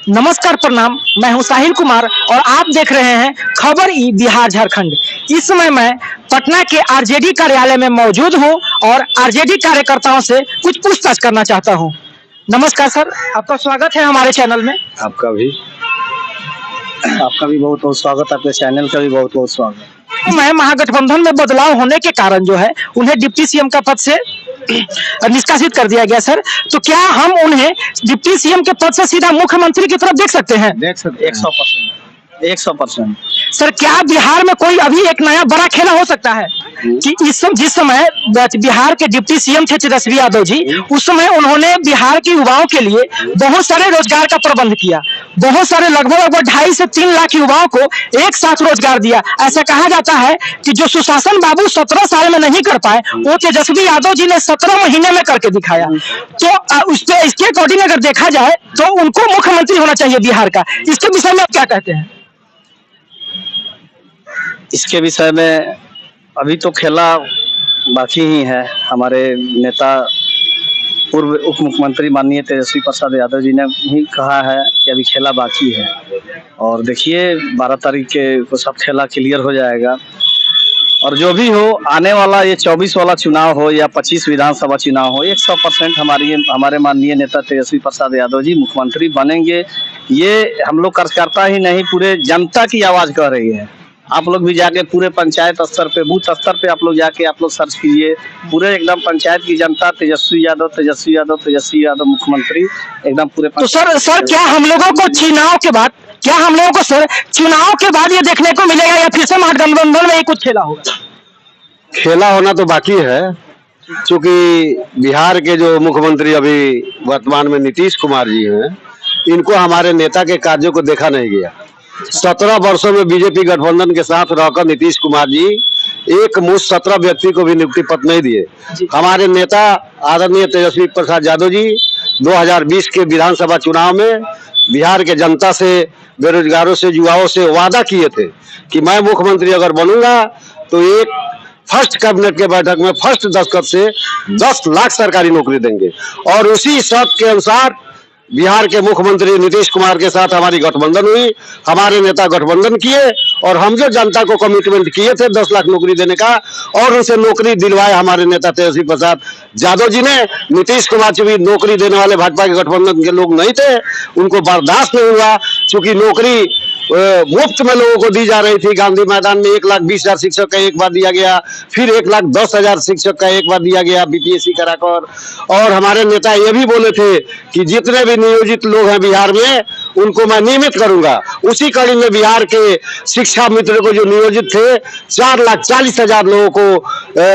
नमस्कार, प्रणाम। मैं हूं साहिल कुमार और आप देख रहे हैं खबर ई बिहार झारखंड। इस समय मैं पटना के आरजेडी कार्यालय में मौजूद हूं और आरजेडी कार्यकर्ताओं से कुछ पूछताछ करना चाहता हूं। नमस्कार सर, आपका स्वागत है हमारे चैनल में। आपका भी बहुत बहुत स्वागत, आपके चैनल का भी बहुत बहुत स्वागत। मैं महागठबंधन में बदलाव होने के कारण जो है उन्हें डिप्टी सीएम का पद से निष्कासित कर दिया गया सर, तो क्या हम उन्हें डिप्टी सीएम के पद से सीधा मुख्यमंत्री की तरफ देख सकते हैं? 100%। सर, क्या बिहार में कोई अभी एक नया बड़ा खेला हो सकता है कि जिस समय बिहार के डिप्टी सीएम थे तेजस्वी यादव जी, उस समय उन्होंने बिहार के युवाओं के लिए बहुत सारे रोजगार का प्रबंध किया, बहुत सारे लगभग 2.5 से 3 लाख युवाओं को एक साथ रोजगार दिया। ऐसा कहा जाता है कि जो सुशासन बाबू 17 साल में नहीं कर पाए वो तेजस्वी यादव जी ने 17 महीने में करके दिखाया। तो इसके अकॉर्डिंग अगर देखा जाए तो उनको मुख्यमंत्री होना चाहिए बिहार का। इसके विषय में आप क्या कहते हैं? इसके विषय में अभी तो खेला बाकी ही है। हमारे नेता पूर्व उप मुख्यमंत्री माननीय तेजस्वी प्रसाद यादव जी ने ही कहा है कि अभी खेला बाकी है, और देखिए 12 तारीख के को सब खेला क्लियर हो जाएगा। और जो भी हो, आने वाला ये 24 वाला चुनाव हो या 25 विधानसभा चुनाव हो, 100% हमारे माननीय नेता तेजस्वी प्रसाद यादव जी मुख्यमंत्री बनेंगे। ये हम लोग कार्यकर्ता ही नहीं, पूरे जनता की आवाज कह रही है। आप लोग भी जाके पूरे पंचायत स्तर पे, बूथ स्तर पे आप लोग जाके आप लोग सर्च कीजिए, पूरे एकदम पंचायत की जनता तेजस्वी यादव मुख्यमंत्री एकदम पूरे। तो सर क्या हम लोगों को चुनाव के बाद ये देखने को मिलेगा या फिर से महागठबंधन में ही कुछ खेला होगा? खेला होना तो बाकी है, क्योंकि बिहार के जो मुख्यमंत्री अभी वर्तमान में नीतीश कुमार जी हैं, इनको हमारे नेता के कार्यों को देखा नहीं गया। 17 वर्षों में बीजेपी गठबंधन के साथ रहकर नीतीश कुमार जी एक मुश्त 17 व्यक्ति को भी नियुक्ति पत्र नहीं दिए। हमारे नेता आदरणीय तेजस्वी प्रसाद यादव जी 2020 के विधानसभा चुनाव में बिहार के जनता से, बेरोजगारों से, युवाओं से वादा किए थे कि मैं मुख्यमंत्री अगर बनूंगा तो एक फर्स्ट कैबिनेट के बैठक में फर्स्ट दस्तखत से 10 लाख सरकारी नौकरी देंगे। और उसी शर्त के अनुसार बिहार के मुख्यमंत्री नीतीश कुमार के साथ हमारी गठबंधन हुई, हमारे नेता गठबंधन किए और हम जो जनता को कमिटमेंट किए थे 10 लाख नौकरी देने का, और उनसे नौकरी दिलवाए हमारे नेता तेजस्वी प्रसाद यादव जी ने। नीतीश कुमार जी भी नौकरी देने वाले भाजपा के गठबंधन के लोग नहीं थे, उनको बर्दाश्त नहीं हुआ, क्योंकि नौकरी मुफ्त में लोगों को दी जा रही थी। गांधी मैदान में 1,20,000 शिक्षक का एक बार दिया गया, फिर 1,10,000 शिक्षक का एक बार दिया गया बीपीएससी कराकर। और हमारे नेता ये भी बोले थे कि जितने भी नियोजित लोग हैं बिहार में उनको मैं नियमित करूंगा। उसी कड़ी में बिहार के शिक्षा मित्र को जो नियोजित थे 4,40,000 लोगों को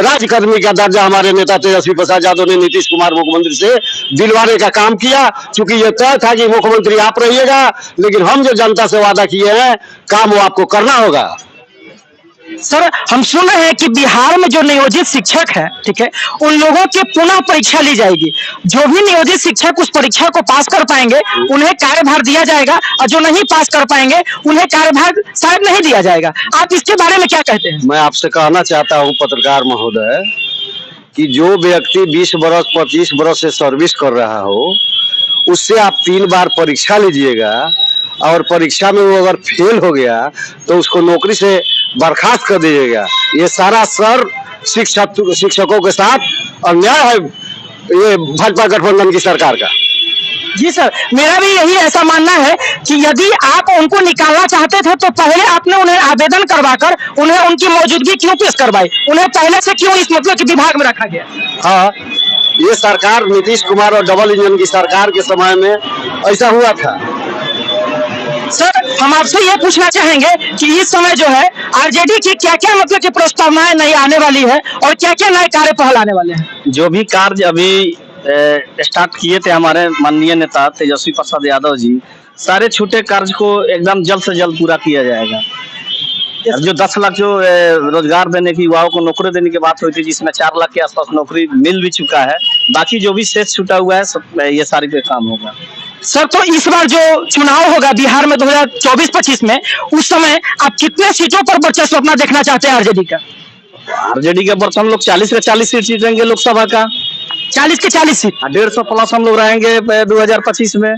राज्यकर्मी का दर्जा हमारे नेता तेजस्वी प्रसाद यादव ने नीतीश कुमार मुख्यमंत्री से दिलवाने का काम किया। क्योंकि ये तय था कि मुख्यमंत्री आप रहिएगा, लेकिन हम जो जनता से वादा किए हैं काम वो आपको करना होगा। सर, हम सुन रहे हैं कि बिहार में जो नियोजित शिक्षक है, ठीक है, उन लोगों की पुनः परीक्षा ली जाएगी। जो भी नियोजित शिक्षक उस परीक्षा को पास कर पाएंगे उन्हें कार्यभार दिया जाएगा, और जो नहीं पास कर पाएंगे उन्हें कार्यभार शायद नहीं दिया जाएगा। आप इसके बारे में क्या कहते हैं? मैं आपसे कहना चाहता हूं पत्रकार महोदय कि जो व्यक्ति 20 वर्ष 25 वर्ष से सर्विस कर रहा हो उससे आप 3 बार परीक्षा लीजिएगा, और परीक्षा में वो अगर फेल हो गया तो उसको नौकरी से बर्खास्त कर दीजिएगा। ये सारा सर शिक्षकों के साथ अन्याय है ये भाजपा गठबंधन की सरकार का। जी सर, मेरा भी यही ऐसा मानना है कि यदि आप उनको निकालना चाहते थे तो पहले आपने उन्हें आवेदन करवाकर उन्हें उनकी मौजूदगी क्यों पेश करवाई? उन्हें पहले से क्यों इस मतलब के विभाग में रखा गया? हाँ, ये सरकार नीतीश कुमार और डबल इंजन की सरकार के समय में ऐसा हुआ था। सर, हम आपसे ये पूछना चाहेंगे कि इस समय जो है आरजेडी की क्या क्या मतलब की प्रस्तावनाएं नई आने वाली है और क्या क्या नए कार्य पहल आने वाले हैं? जो भी कार्य अभी स्टार्ट किए थे हमारे माननीय नेता तेजस्वी प्रसाद यादव जी, सारे छूटे कार्य को एकदम जल्द से जल्द पूरा किया जाएगा। जो 10 लाख जो रोजगार देने की, युवाओं को नौकरी देने की बात हुई थी, जिसमें 4 लाख के आसपास नौकरी मिल भी चुका है। बाकी जो भी शेष छूटा हुआ है सब ये सारी पे काम होगा। सर, तो इस बार जो चुनाव होगा बिहार में 2024-25 में, उस समय आप कितने सीटों पर वर्चस्व अपना देखना चाहते हैं आरजेडी का? आरजेडी के बर्तन हम लोग 40 का 40 सीट जीतेंगे लोकसभा का, 40 के 40 सीट, 150 प्लस हम लोग रहेंगे 2025 में,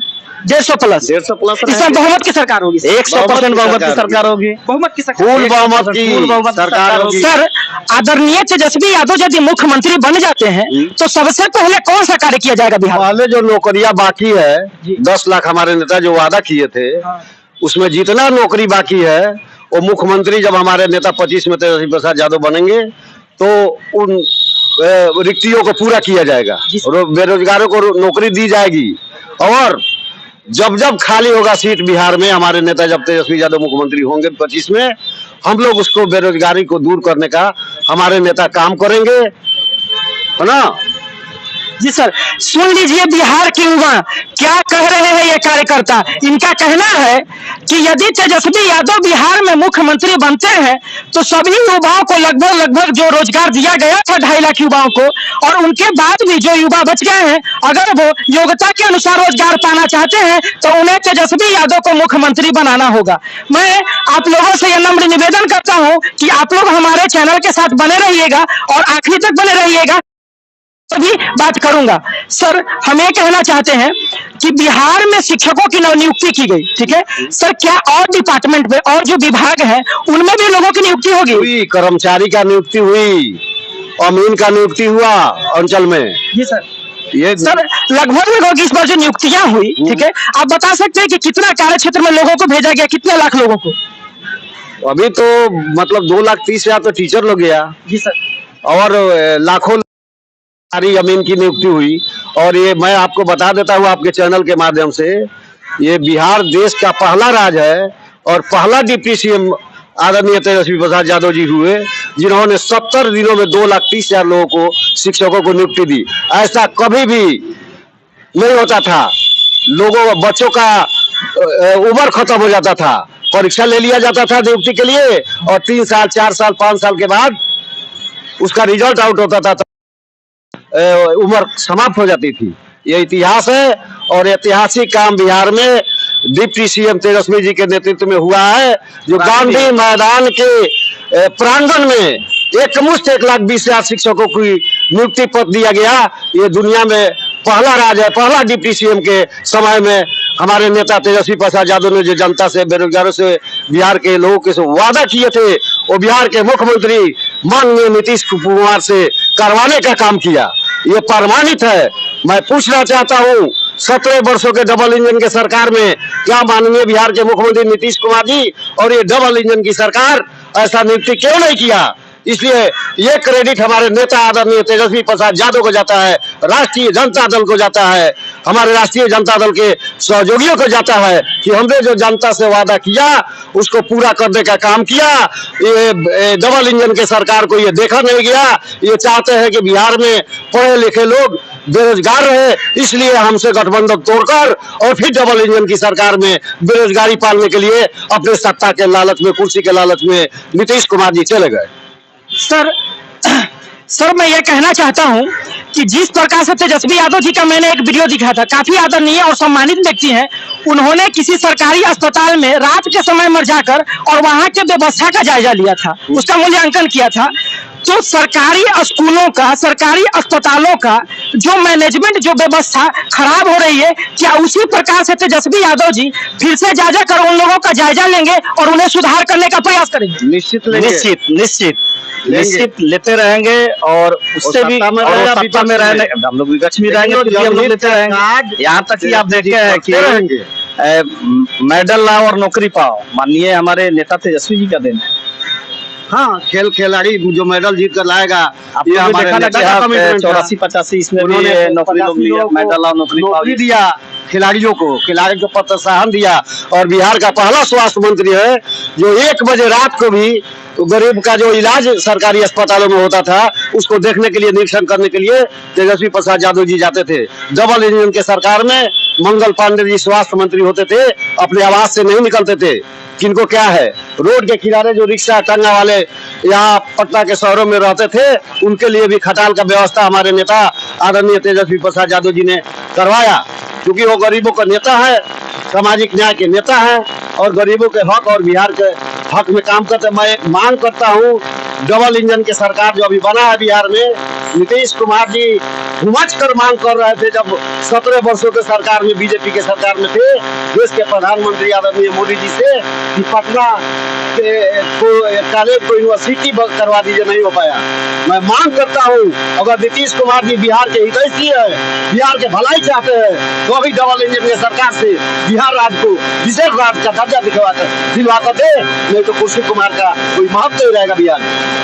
150 प्लस। 150 प्लस इस बार बहुमत की सरकार होगी, 100% बहुमत की सरकार होगी, बहुमत की सरकार, फुल बहुमत की फुल बहुमत की सरकार होगी। सर आदरणीय तेजस्वी यादव यदि मुख्यमंत्री बन जाते हैं तो सबसे पहले कौन सा कार्य किया जाएगा बिहार में? पहले जो नौकरियां बाकी है 10 लाख हमारे नेता जो वादा किए थे, उसमें जितना नौकरी बाकी है वो मुख्यमंत्री जब हमारे नेता 25 में तेजस्वी प्रसाद यादव बनेंगे तो उन रिक्तियों को पूरा किया जाएगा और बेरोजगारों को नौकरी दी जाएगी। और जब जब खाली होगा सीट बिहार में, हमारे नेता जब तेजस्वी यादव मुख्यमंत्री होंगे 25 में, हम लोग उसको बेरोजगारी को दूर करने का हमारे नेता काम करेंगे, है ना। जी सर, सुन लीजिए बिहार के युवा क्या कह रहे हैं। ये कार्यकर्ता, इनका कहना है कि यदि तेजस्वी यादव बिहार में मुख्यमंत्री बनते हैं तो सभी युवाओं को लगभग जो रोजगार दिया गया था 2.5 लाख युवाओं को, और उनके बाद भी जो युवा बच गए हैं, अगर वो योग्यता के अनुसार रोजगार पाना चाहते हैं तो उन्हें तेजस्वी यादव को मुख्यमंत्री बनाना होगा। मैं आप लोगों से यह नम्र निवेदन करता हूँ कि आप लोग हमारे चैनल के साथ बने रहिएगा और आखिरी तक बने रहिएगा, तभी बात करूंगा। सर हम ये कहना चाहते हैं कि बिहार में शिक्षकों की नियुक्ति की गई, ठीक है सर, क्या और डिपार्टमेंट में और जो विभाग है उनमें भी लोगों की नियुक्ति होगी? हुई, कर्मचारी का नियुक्ति हुई, अमीन का नियुक्ति हुआ अंचल में। जी सर। ये सर लगभग इस बार जो नियुक्तियां हुई, ठीक है, आप बता सकते हैं कि कितना कार्य क्षेत्र में लोगों को भेजा गया, कितने लाख लोगों को? अभी तो मतलब 2,30,000 तो टीचर लोग गया। जी सर। और लाखों अमीन की नियुक्ति हुई। और ये मैं आपको बता देता हूँ आपके चैनल के माध्यम से, ये बिहार देश का पहला राज्य है और पहला डिप्टी सीएम आदरणीय तेजस्वी प्रसाद यादव जी हुए जिन्होंने 70 दिनों में 2,30,000 लोगों को, शिक्षकों को नियुक्ति दी। ऐसा कभी भी नहीं होता था। लोगों बच्चों का उम्र खत्म हो जाता था, परीक्षा ले लिया जाता था नियुक्ति के लिए और 3 साल 4 साल 5 साल के बाद उसका रिजल्ट आउट होता था, उम्र समाप्त हो जाती थी। ये इतिहास है और ऐतिहासिक काम बिहार में डिप्टी सीएम तेजस्वी जी के नेतृत्व में हुआ है, जो गांधी मैदान के प्रांगण में एकमुश्त 1,20,000 शिक्षकों की नियुक्ति पत्र दिया गया। ये दुनिया में पहला राज्य है। पहला डिप्टी सीएम के समय में हमारे नेता तेजस्वी प्रसाद यादव ने जो जनता से, बेरोजगारों से, बिहार के लोगों के वादा किए थे वो बिहार के मुख्यमंत्री माननीय नीतीश कुमार से करवाने का काम किया। ये प्रमाणित है। मैं पूछना चाहता हूँ 17 वर्षों के डबल इंजन के सरकार में क्या माननीय बिहार के मुख्यमंत्री नीतीश कुमार जी और ये डबल इंजन की सरकार ऐसा नियुक्ति क्यों नहीं किया? इसलिए ये क्रेडिट हमारे नेता आदरणीय तेजस्वी प्रसाद यादव को जाता है, राष्ट्रीय जनता दल को जाता है, हमारे राष्ट्रीय जनता दल के सहयोगियों को जाता है कि हमने जो जनता से वादा किया उसको पूरा करने का काम किया। ये डबल इंजन के सरकार को ये देखा नहीं गया। ये चाहते हैं कि बिहार में पढ़े लिखे लोग बेरोजगार रहे, इसलिए हमसे गठबंधन तोड़कर और फिर डबल इंजन की सरकार में बेरोजगारी पालने के लिए अपने सत्ता के लालच में, कुर्सी के लालच में नीतीश कुमार जी चले गए। सर मैं ये कहना चाहता हूं कि जिस प्रकार से तेजस्वी यादव जी का मैंने एक वीडियो दिखा था, काफी आदरणीय और सम्मानित व्यक्ति हैं, उन्होंने किसी सरकारी अस्पताल में रात के समय में जाकर और वहां के व्यवस्था का जायजा लिया था, उसका मूल्यांकन किया था। तो सरकारी स्कूलों का, सरकारी अस्पतालों का जो मैनेजमेंट, जो व्यवस्था खराब हो रही है, क्या उसी प्रकार से तेजस्वी यादव जी फिर से जायजा कर उन लोगों का जायजा लेंगे और उन्हें सुधार करने का प्रयास करेंगे? निश्चित लेते रहेंगे और उससे भी सत्ता में रहने हम लोग विपक्ष में रहेंगे, हम लोग लेते रहेंगे। यहाँ तक कि आप देखे हैं कि मेडल लाओ और नौकरी पाओ, माननीय हमारे नेता तेजस्वी जी का दिन है। हाँ, खेल खिलाड़ी जो मेडल जीत कर लाएगा, ये हमारे 84-85 इसमें भी नौकरी लोग लिया, मेडल और नौकरी दिया खिलाड़ियों को प्रोत्साहन दिया। और बिहार का पहला स्वास्थ्य मंत्री है जो 1 बजे रात को भी गरीब का जो इलाज सरकारी अस्पतालों में होता था उसको देखने के लिए, निरीक्षण करने के लिए तेजस्वी प्रसाद यादव जी जाते थे। डबल इंजन के सरकार में मंगल पांडे जी स्वास्थ्य मंत्री होते थे, अपने आवास से नहीं निकलते थे। किनको क्या है, रोड के किनारे जो रिक्शा टंगा वाले यहाँ पटना के शहरों में रहते थे, उनके लिए भी खटाल का व्यवस्था हमारे नेता आदरणीय तेजस्वी प्रसाद यादव जी ने करवाया, क्योंकि वो गरीबों का नेता है, सामाजिक न्याय के नेता है और गरीबों के हक और बिहार के हक में काम करते। मैं मांग करता हूँ डबल इंजन की सरकार जो अभी बना है बिहार में, नीतीश कुमार जी घुमच कर मांग कर रहे थे जब 17 वर्षों के सरकार में, बीजेपी के सरकार में थे, देश के प्रधानमंत्री आदरणीय मोदी जी से कि पटना के कॉलेज को यूनिवर्सिटी करवा दीजिए, नहीं हो पाया। मैं मांग करता हूँ अगर नीतीश कुमार जी बिहार के हितैषी है, बिहार के भलाई चाहते हैं, तो अभी डबल इंजन की सरकार से बिहार राज्य को विशेष राज्य का दर्जा दिलवा कर दे, नहीं तो कुर्सी कुमार का कोई महत्व नहीं रहेगा बिहार में।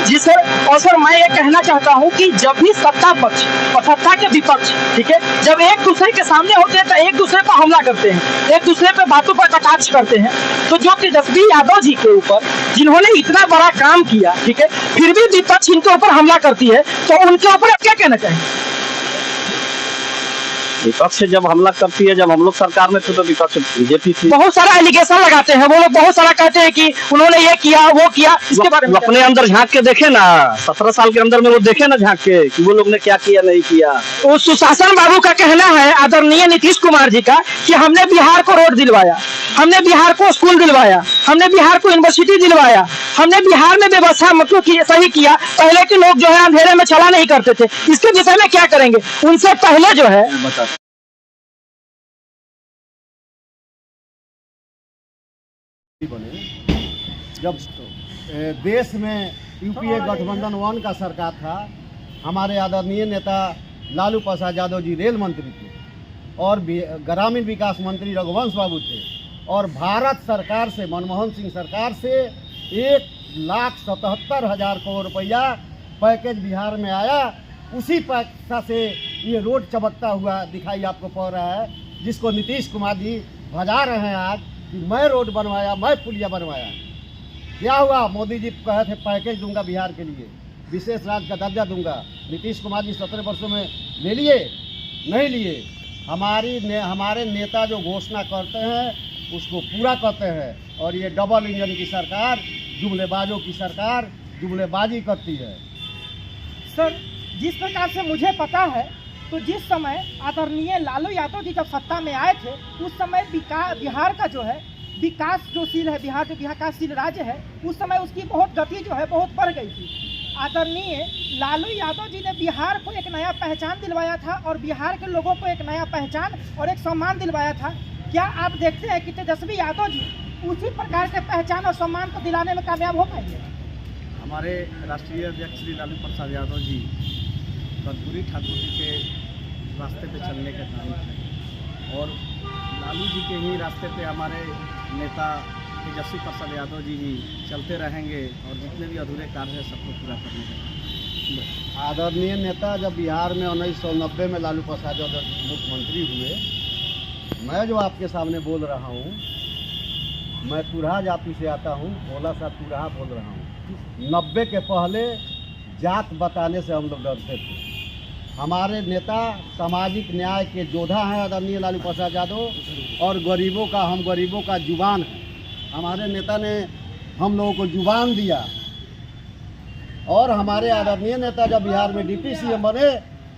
जी सर, और सर मैं ये कहना चाहता हूँ कि जब भी सत्ता पक्ष और सत्ता के विपक्ष, ठीक है, जब एक दूसरे के सामने होते हैं तो एक दूसरे पर हमला करते हैं, एक दूसरे पे बातों पर कटाक्ष करते हैं। तो जो तेजस्वी यादव जी के ऊपर जिन्होंने इतना बड़ा काम किया, ठीक है, फिर भी विपक्ष इनके ऊपर हमला करती है, तो उनके ऊपर आप क्या कहना चाहेंगे? विपक्ष जब हमला करती है, जब हम लोग सरकार में थे तो विपक्ष बीजेपी थी। बहुत सारा एलिगेशन लगाते हैं वो लोग, बहुत सारा कहते हैं कि उन्होंने ये किया वो किया। इसके बारे में अपने अंदर झांक के देखे ना, 17 साल के अंदर में वो देखे ना झांक के कि वो लोग ने क्या किया नहीं किया। तो सुशासन बाबू का कहना है, आदरणीय नीतीश कुमार जी का, कि हमने बिहार को रोड दिलवाया, हमने बिहार को स्कूल दिलवाया, हमने बिहार को यूनिवर्सिटी दिलवाया, हमने बिहार में व्यवस्था मतलब कि सही किया। पहले के लोग जो है अंधेरे में चला नहीं करते थे। इसके विषय में क्या करेंगे? उनसे पहले जो है बने जब देश में यूपीए गठबंधन 1 का सरकार था, हमारे आदरणीय नेता लालू प्रसाद यादव जी रेल मंत्री थे और ग्रामीण विकास मंत्री रघुवंश बाबू थे, और भारत सरकार से, मनमोहन सिंह सरकार से 1,77,000 करोड़ रुपया पैकेज बिहार में आया। उसी पैसा से ये रोड चमकता हुआ दिखाई आपको पड़ रहा है, जिसको नीतीश कुमार जी भजा रहे हैं आज कि मैं रोड बनवाया, मैं पुलिया बनवाया। क्या हुआ? मोदी जी कहे थे पैकेज दूंगा बिहार के लिए, विशेष राज्य का दर्जा दूंगा। नीतीश कुमार जी 17 वर्षों में ले लिए? नहीं लिए। हमारे नेता जो घोषणा करते हैं उसको पूरा करते हैं, और ये डबल इंजन की सरकार, जुमलेबाजों की सरकार जुमलेबाजी करती है। सर, जिस प्रकार से मुझे पता है, तो जिस समय आदरणीय लालू यादव जी जब सत्ता में आए थे, उस समय बिहार का जो है विकास जो शील है, बिहार जो विकासशील राज्य है, उस समय उसकी बहुत गति जो है बहुत बढ़ गई थी। आदरणीय लालू यादव जी ने बिहार को एक नया पहचान दिलवाया था, और बिहार के लोगों को एक नया पहचान और एक सम्मान दिलवाया था। क्या आप देखते हैं कि तेजस्वी यादव जी उसी प्रकार के पहचान और सम्मान को दिलाने में कामयाब हो पाएंगे? हमारे राष्ट्रीय अध्यक्ष श्री लालू प्रसाद यादव जी कर्पूरी ठाकुर जी के रास्ते पे चलने के काम है, और लालू जी के ही रास्ते पे हमारे नेता तेजस्वी प्रसाद यादव जी ही चलते रहेंगे, और जितने भी अधूरे कार्य हैं सबको पूरा करने का। आदरणीय नेता जब बिहार में 1990 में लालू प्रसाद यादव मुख्यमंत्री हुए, मैं जो आपके सामने बोल रहा हूँ, मैं तुरहा जाति से आता हूँ, भोला सा तुरहा बोल रहा हूँ। 90 के पहले जात बताने से हम लोग डरते थे। हमारे नेता सामाजिक न्याय के योद्धा हैं आदरणीय लालू प्रसाद यादव, और हम गरीबों का जुबान है। हमारे नेता ने हम लोगों को जुबान दिया, और हमारे आदरणीय नेता जब बिहार में डिप्टी सीएम बने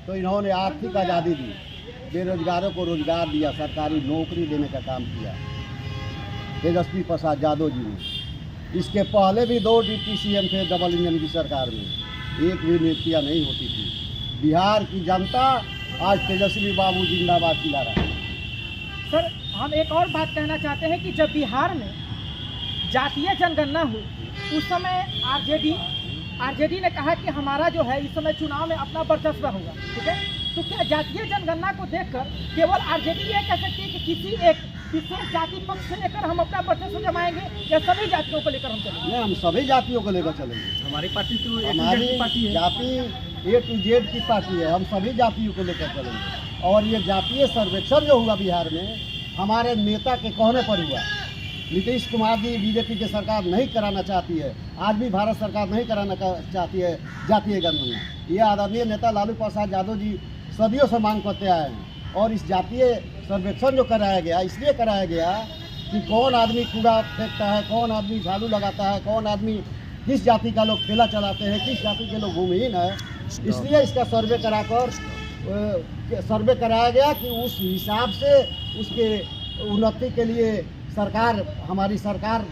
तो इन्होंने आर्थिक आज़ादी दी, बेरोजगारों को रोजगार दिया, सरकारी नौकरी देने का काम किया तेजस्वी प्रसाद यादव जी ने। इसके पहले भी 2 डिप्टी सीएम थे डबल इंजन की सरकार में, एक भी नियुक्तियाँ नहीं होती थी। बिहार की जनता आज तेजस्वी बाबू जिंदाबाद चिल्ला रहा है। सर, हम एक और बात कहना चाहते हैं कि जब बिहार में जातीय जनगणना हुई, उस समय आरजेडी ने कहा कि हमारा जो है इस समय चुनाव में अपना वर्चस्व होगा, ठीक है। तो क्या जातीय जनगणना को देखकर केवल आरजेडी ये कह सकती है कि किसी एक विशेष जाति पक्ष से लेकर हम अपना वर्चस्व जमाएंगे, या सभी जातियों को लेकर हम चलेंगे? नहीं, हम सभी जातियों को लेकर चलेंगे। हमारी पार्टी तो हमारी जाति A to Z की पार्टी है, हम सभी जातियों को लेकर चलेंगे। और ये जातीय सर्वेक्षण जो हुआ बिहार में, हमारे नेता के कहने पर हुआ। नीतीश कुमार जी बीजेपी की सरकार नहीं कराना चाहती है, आज भी भारत सरकार नहीं कराना चाहती है जातीय जनगणना। ये आदरणीय नेता लालू प्रसाद यादव जी सदियों से मांग करते आए हैं, और इस जातीय सर्वेक्षण जो कराया गया, इसलिए कराया गया कि कौन आदमी कूड़ा फेंकता है, कौन आदमी झाड़ू लगाता है, कौन आदमी किस जाति का लोग ठेला चलाते हैं, किस जाति के लोग भूमिहीन है। इसलिए इसका सर्वे कराया गया कि उस हिसाब से उसके उन्नति के लिए हमारी सरकार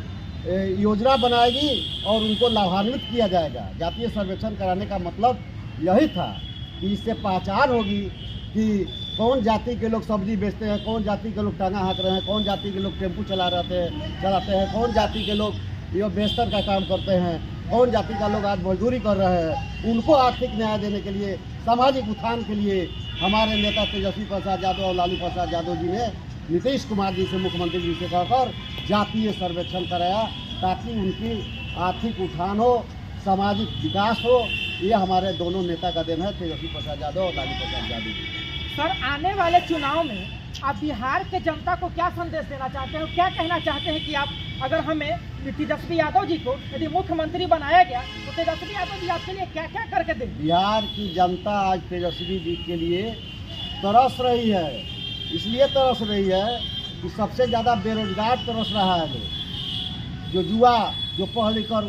योजना बनाएगी और उनको लाभान्वित किया जाएगा। जातीय सर्वेक्षण कराने का मतलब यही था कि इससे पहचान होगी कि कौन जाति के लोग सब्जी बेचते हैं, कौन जाति के लोग टांगा हाँक रहे हैं, कौन जाति के लोग टेम्पू चलाते हैं, कौन जाति के लोग ये बेस्तर का काम करते हैं, कौन जाति का लोग आज मजदूरी कर रहे हैं। उनको आर्थिक न्याय देने के लिए, सामाजिक उत्थान के लिए हमारे नेता तेजस्वी प्रसाद यादव और लालू प्रसाद यादव जी ने नीतीश कुमार जी से, मुख्यमंत्री जी से कहकर जातीय सर्वेक्षण कराया, ताकि उनकी आर्थिक उत्थान हो, सामाजिक विकास हो। ये हमारे दोनों नेता का देन है, तेजस्वी प्रसाद यादव और लालू प्रसाद यादव जी। सर, आने वाले चुनाव में आप बिहार के जनता को क्या संदेश देना चाहते हैं, क्या कहना चाहते हैं कि आप अगर हमें तेजस्वी यादव जी को यदि मुख्यमंत्री बनाया गया तो तेजस्वी यादव जी आपके लिए क्या क्या करके दें? बिहार की जनता आज तेजस्वी जी के लिए तरस रही है। इसलिए तरस रही है कि सबसे ज़्यादा बेरोजगार तरस रहा है लोग। जो युवा जो पढ़ लिख कर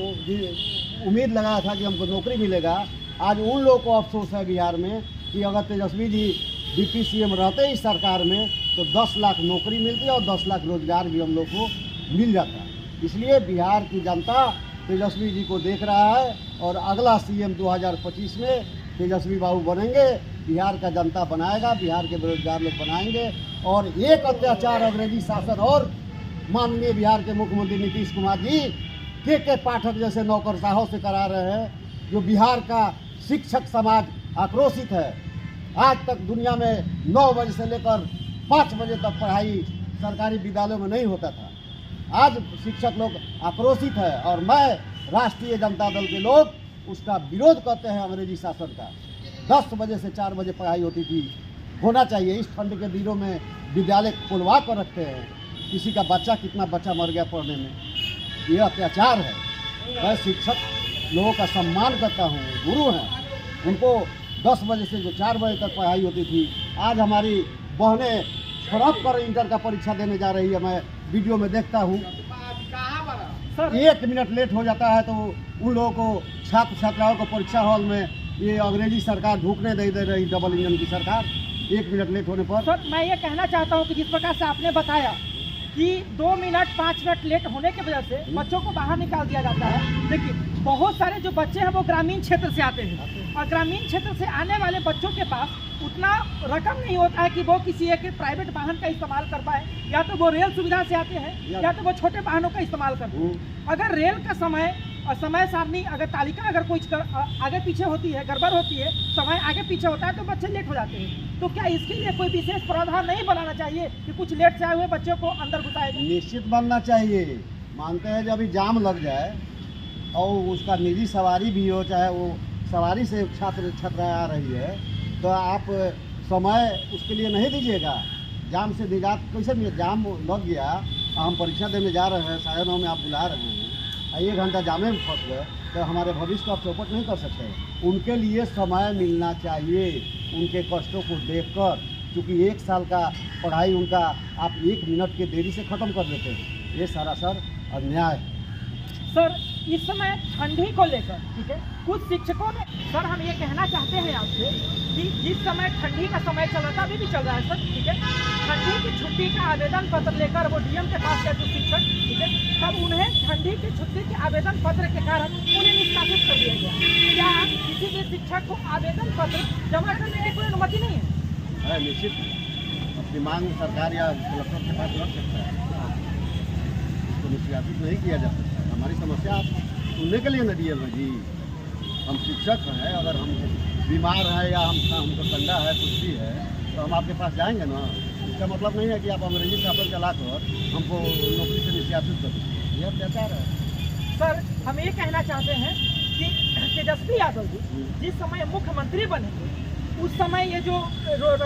उम्मीद लगाया था कि हमको नौकरी मिलेगा, आज उन लोगों को अफसोस है बिहार में कि अगर तेजस्वी जी डिप्टी सीएम रहते ही सरकार में तो 10 लाख नौकरी मिलती और 10 लाख रोजगार भी हम लोग को मिल जाता। इसलिए बिहार की जनता तेजस्वी जी को देख रहा है और अगला सीएम 2025 में तेजस्वी बाबू बनेंगे, बिहार का जनता बनाएगा, बिहार के बेरोजगार लोग बनाएंगे। और एक अत्याचार अंग्रेजी शासन और माननीय बिहार के मुख्यमंत्री नीतीश कुमार जी के पाठक जैसे नौकरशाहों से करा रहे हैं, जो बिहार का शिक्षक समाज आक्रोशित है। आज तक दुनिया में 9 बजे से लेकर 5 बजे तक पढ़ाई सरकारी विद्यालयों में नहीं होता था। आज शिक्षक लोग आक्रोशित है और मैं राष्ट्रीय जनता दल के लोग उसका विरोध करते हैं। अंग्रेजी शासन का 10 बजे से 4 बजे पढ़ाई होती थी, होना चाहिए। इस ठंड के दिनों में विद्यालय खुलवा कर रखते हैं, किसी का बच्चा, कितना बच्चा मर गया पढ़ने में, ये अत्याचार है। मैं शिक्षक लोगों का सम्मान करता हूँ, गुरु हैं। उनको 10 बजे से जो 4 बजे तक पढ़ाई होती थी, आज हमारी बहनें सड़क पर इंटर का परीक्षा देने जा रही है। मैं वीडियो में देखता हूँ, 1 मिनट लेट हो जाता है तो उन लोगों को, छात्र छात्राओं को परीक्षा हॉल में ये अंग्रेजी सरकार ढूकने नहीं दे रही, डबल इंजन की सरकार। 1 मिनट लेट होने पर सर, मैं ये कहना चाहता हूँ कि जिस प्रकार से आपने बताया कि 2 मिनट 5 मिनट लेट होने की वजह से बच्चों को बाहर निकाल दिया जाता है। देखिए, बहुत सारे जो बच्चे हैं वो ग्रामीण क्षेत्र से आते हैं और ग्रामीण क्षेत्र से आने वाले बच्चों के पास उतना रकम नहीं होता है कि वो किसी एक प्राइवेट वाहन का इस्तेमाल कर पाए। या तो वो रेल सुविधा से आते हैं या तो वो छोटे वाहनों का इस्तेमाल करते हैं। अगर रेल का समय और समय सारणी, अगर तालिका अगर कोई आगे पीछे होती है, गड़बड़ होती है, समय आगे पीछे होता है तो बच्चे लेट हो जाते हैं। तो क्या इसके लिए कोई विशेष प्रावधान नहीं बनाना चाहिए कि कुछ लेट से आए हुए बच्चों को अंदर घुसाए? निश्चित बनना चाहिए। मानते हैं जब जाम लग जाए और उसका निजी सवारी भी हो, चाहे वो सवारी से छात्र छात्रा आ रही है, तो आप समय उसके लिए नहीं दीजिएगा। जाम से निजात कैसे मिले? जाम लग गया, हम परीक्षा देने जा रहे हैं, 9:30 में आप बुला रहे हैं, 1 घंटा जामे में फंस गए तो हमारे भविष्य को आप चौपट नहीं कर सकते। उनके लिए समय मिलना चाहिए, उनके कष्टों को देखकर। क्योंकि 1 साल का पढ़ाई उनका आप 1 मिनट के देरी से ख़त्म कर देते हैं, ये सरासर अन्याय है। सर, इस समय ठंडी को लेकर, ठीक है, कुछ शिक्षकों ने, सर हम ये कहना चाहते हैं आपसे कि जिस समय ठंडी का समय चल रहा था, अभी भी चल रहा है सर, ठीक है, ठंडी की छुट्टी का आवेदन पत्र लेकर वो डीएम के पास गए थे शिक्षक, ठीक है, तब उन्हें ठंडी की छुट्टी के आवेदन पत्र के कारण उन्हें निष्कासित कर दिया गया। क्या किसी भी शिक्षक को आवेदन पत्र जमा करने की कोई अनुमति नहीं है? निश्चित अपनी मांग सरकार या कलेक्टर के पास रख सकता है, इसको निष्कासित नहीं किया जा सकता। हमारी समस्या आप सुनने के लिए न डीएम जी, हम शिक्षक हैं, अगर हम बीमार हैं या हमको ठंडा है, कुछ भी है, तो हम आपके पास जाएंगे ना। इसका मतलब नहीं है कि आप अंग्रेजी शासन चलाकर हमको नौकरी से निष्कासित कर दें, ये अत्याचार है। सर, हम ये कहना चाहते हैं कि तेजस्वी यादव जी जिस समय मुख्यमंत्री बनेंगे उस समय ये जो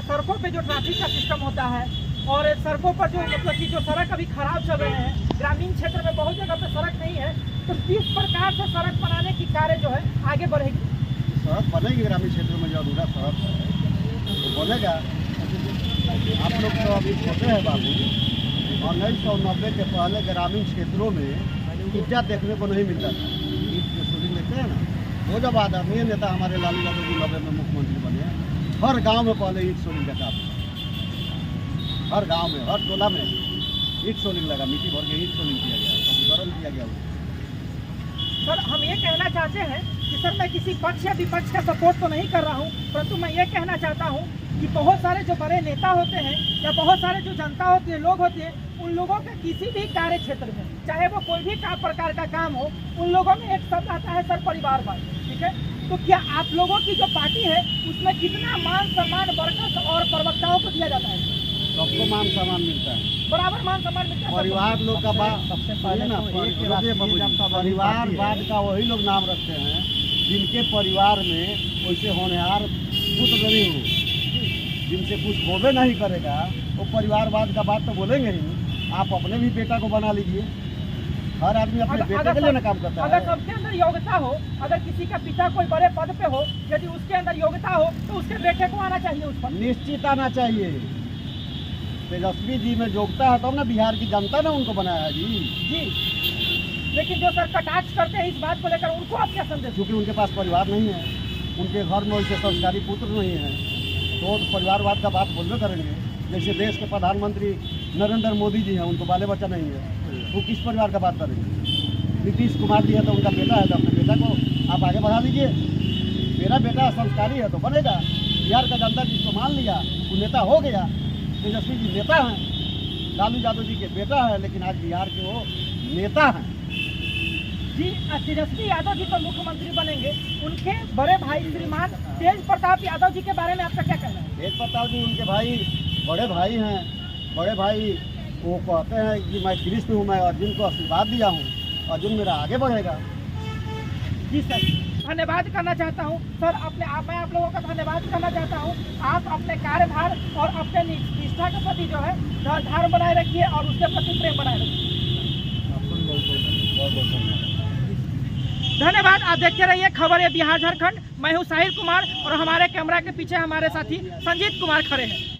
सड़कों पे जो ट्रैफिक का सिस्टम होता है और सड़कों पर जो मतलब कि जो सड़क अभी खराब चल रहे हैं, ग्रामीण क्षेत्र में बहुत जगह पे सड़क नहीं है, तो किस प्रकार से सड़क बनाने की कार्य जो है आगे बढ़ेगी? सड़क बनेगी, ग्रामीण क्षेत्रों में जो अधूरा सड़क है वो बनेगा। आप लोग तो अभी छोटे हैं बाबू, 1990 के पहले ग्रामीण क्षेत्रों में ईंटा देखने को नहीं मिलता था। ईंट जो शूटिंग देखते हैं ना, वो जब आदरणीय नेता हमारे लालू यादव जी 90 में मुख्यमंत्री बने, हर गांव में पहले ईंट शोलिंग का काम, हर गांव में, हर टोला में ईंट शोलिंग लगा, मिट्टी भर के ईंट शोलिंग किया गया, गरम किया गया। सर हम ये कहना चाहते हैं कि सर मैं किसी पक्ष या विपक्ष का सपोर्ट तो नहीं कर रहा हूँ, परंतु मैं ये कहना चाहता हूँ कि बहुत सारे जो बड़े नेता होते हैं या बहुत सारे जो जनता होती है, लोग होते हैं, उन लोगों के किसी भी कार्य क्षेत्र में, चाहे वो कोई भी प्रकार का काम हो, उन लोगों में एक शब्द आता है सर परिवारवाद। ठीक है, तो क्या आप लोगों की जो पार्टी है उसमें कितना मान सम्मान वर्कर्स और प्रवक्ताओं को दिया जाता है? सबको मान सम्मान मिलता है, बराबर मान सम्मान मिलता है। परिवार लोग का बात सबसे पहले ना परिवारवाद का वही लोग नाम रखते हैं जिनके परिवार में वैसे होनहार पुत्र नहीं हो, जिनसे कुछ होबे नहीं करेगा वो परिवारवाद का बात तो बोलेंगे ही। आप अपने भी बेटा को बना लीजिए, हर आदमी अपने बेटे के लिए ना काम करता है। अगर सबके अंदर योग्यता हो, अगर किसी का पिता कोई बड़े पद पे हो, यदि उसके अंदर योग्यता हो तो उसके बेटे को आना चाहिए उस पर। निश्चित आना चाहिए। तेजस्वी जी में योग्यता है तब ना बिहार की जनता ने उनको बनाया है जी। लेकिन जो सर कटाक्ष करते हैं इस बात को लेकर, उनको आप क्या संदेश? क्योंकि उनके पास परिवार नहीं है, उनके घर में वैसे संस्कारी पुत्र नहीं है, तो परिवारवाद का बात बोलबे करेंगे। जैसे देश के प्रधानमंत्री नरेंद्र मोदी जी हैं, उनको बाले बच्चा नहीं है, वो किस परिवार का बात करेंगे? नीतीश कुमार जी है तो उनका बेटा है, तो अपने बेटा को आप आगे बढ़ा लीजिए। मेरा बेटा संस्कारी है तो बनेगा। बिहार का जनता जिसको मान लिया वो नेता हो गया। तेजस्वी जी नेता हैं, लालू यादव जी के बेटा है, लेकिन आज बिहार के वो नेता हैं जी। तेजस्वी यादव जी तो मुख्यमंत्री बनेंगे, उनके बड़े भाई श्रीमान तेज प्रताप यादव जी के बारे में आपका क्या कहना है? तेज प्रताप जी उनके भाई बड़े भाई हैं। बड़े भाई वो कहते हैं कि मैं कृष्ण हूँ, मैं अर्जुन को आशीर्वाद दिया हूँ, अर्जुन मेरा आगे बढ़ेगा। जी सर, धन्यवाद करना चाहता हूँ सर, मैं आप लोगों का धन्यवाद करना चाहता हूँ। आप अपने कार्यभार और अपने निष्ठा के प्रति जो है धार बनाए रखिए और उसके प्रति प्रेम बनाए रखिए। धन्यवाद। आप देखते रहिए खबर है बिहार झारखंड। मैं हूँ साहिल कुमार और हमारे कैमरा के पीछे हमारे साथी संजीत कुमार खड़े हैं।